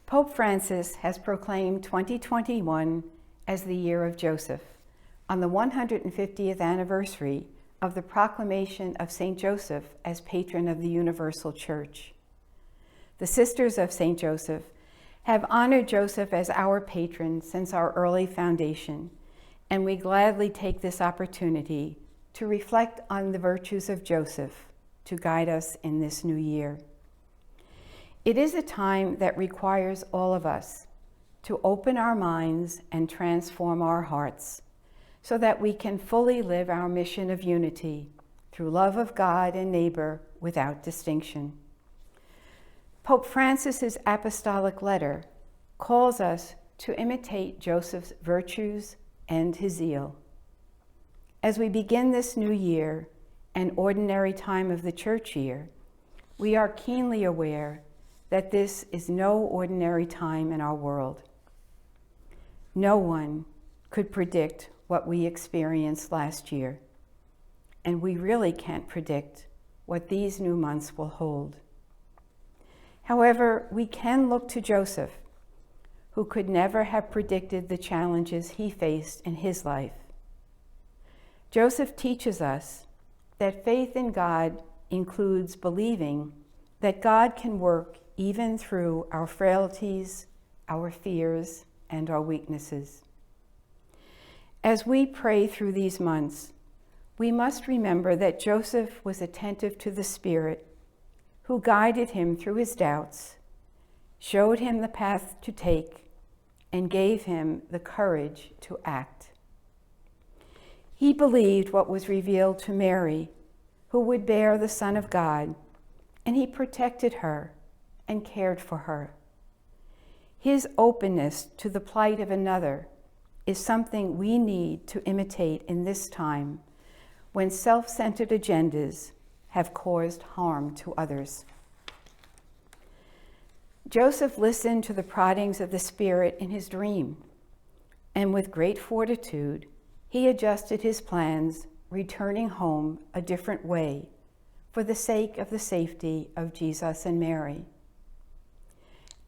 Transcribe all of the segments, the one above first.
Pope Francis has proclaimed 2021 as the year of Joseph, on the 150th anniversary of the proclamation of St. Joseph as patron of the Universal Church. The Sisters of St. Joseph have honored Joseph as our patron since our early foundation, and we gladly take this opportunity to reflect on the virtues of Joseph to guide us in this new year. It is a time that requires all of us to open our minds and transform our hearts so that we can fully live our mission of unity through love of God and neighbor without distinction. Pope Francis's apostolic letter calls us to imitate Joseph's virtues and his zeal. As we begin this new year, an ordinary time of the church year, we are keenly aware that this is no ordinary time in our world. No one could predict what we experienced last year, and we really can't predict what these new months will hold. However, we can look to Joseph, who could never have predicted the challenges he faced in his life. Joseph teaches us that faith in God includes believing that God can work even through our frailties, our fears, and our weaknesses. As we pray through these months, we must remember that Joseph was attentive to the Spirit, who guided him through his doubts, showed him the path to take, and gave him the courage to act. He believed what was revealed to Mary, who would bear the Son of God, and he protected her and cared for her. His openness to the plight of another is something we need to imitate in this time when self-centered agendas have caused harm to others. Joseph listened to the proddings of the Spirit in his dream, and with great fortitude, he adjusted his plans, returning home a different way for the sake of the safety of Jesus and Mary.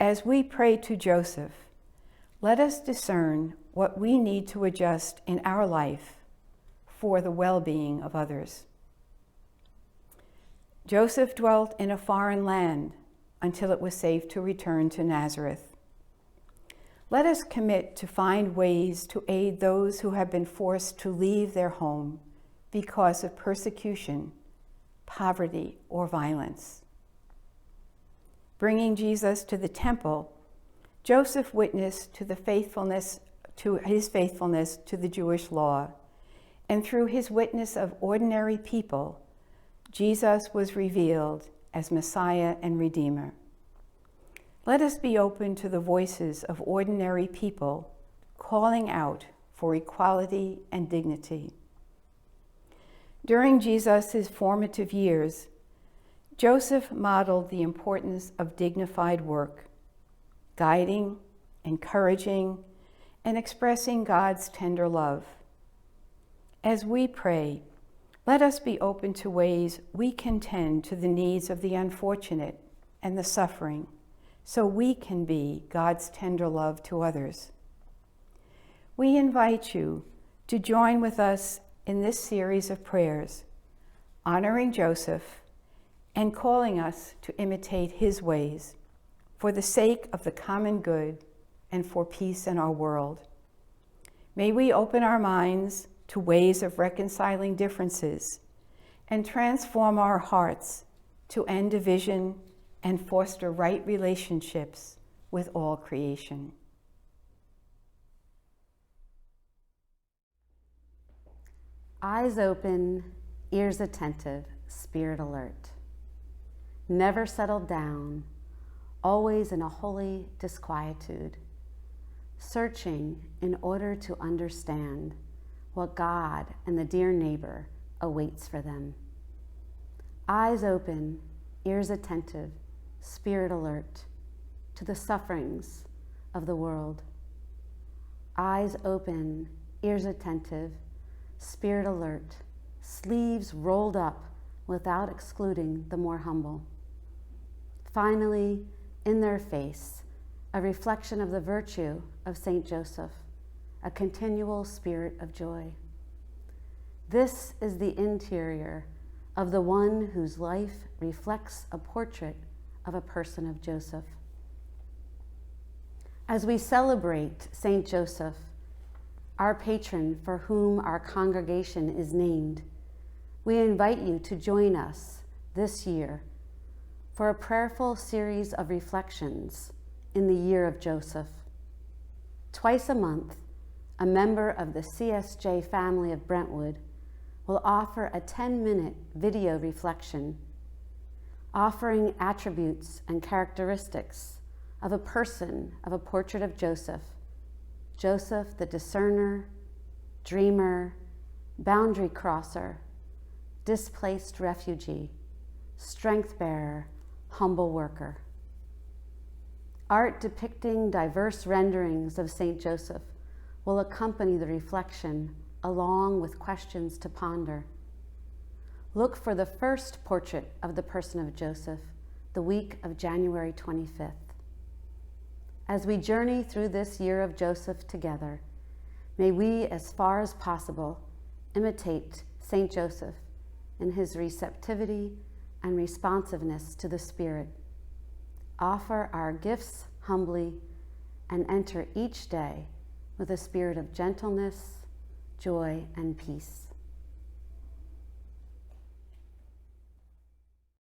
As we pray to Joseph, let us discern what we need to adjust in our life for the well-being of others. Joseph dwelt in a foreign land until it was safe to return to Nazareth. Let us commit to find ways to aid those who have been forced to leave their home because of persecution, poverty, or violence. Bringing Jesus to the temple, Joseph witnessed to his faithfulness to the Jewish law, and through his witness of ordinary people, Jesus was revealed as Messiah and Redeemer. Let us be open to the voices of ordinary people calling out for equality and dignity. During Jesus' formative years, Joseph modeled the importance of dignified work, guiding, encouraging, and expressing God's tender love. As we pray, let us be open to ways we can tend to the needs of the unfortunate and the suffering, so we can be God's tender love to others. We invite you to join with us in this series of prayers, honoring Joseph and calling us to imitate his ways for the sake of the common good and for peace in our world. May we open our minds to ways of reconciling differences and transform our hearts to end division and foster right relationships with all creation. Eyes open, ears attentive, spirit alert. Never settled down, always in a holy disquietude, searching in order to understand what God and the dear neighbor awaits for them. Eyes open, ears attentive, spirit alert to the sufferings of the world. Eyes open, ears attentive, spirit alert, sleeves rolled up without excluding the more humble. Finally, in their face, a reflection of the virtue of Saint Joseph, a continual spirit of joy. This is the interior of the one whose life reflects a portrait of a person of Joseph. As we celebrate Saint Joseph, our patron for whom our congregation is named, we invite you to join us this year for a prayerful series of reflections in the year of Joseph. Twice a month, a member of the CSJ family of Brentwood will offer a 10-minute video reflection offering attributes and characteristics of a person of a portrait of Joseph, Joseph the discerner, dreamer, boundary crosser, displaced refugee, strength bearer, humble worker. Art depicting diverse renderings of Saint Joseph will accompany the reflection along with questions to ponder. Look for the first portrait of the person of Joseph the week of January 25th. As we journey through this year of Joseph together, may we, as far as possible, imitate Saint Joseph in his receptivity and responsiveness to the Spirit. Offer our gifts humbly and enter each day with a spirit of gentleness, joy, and peace.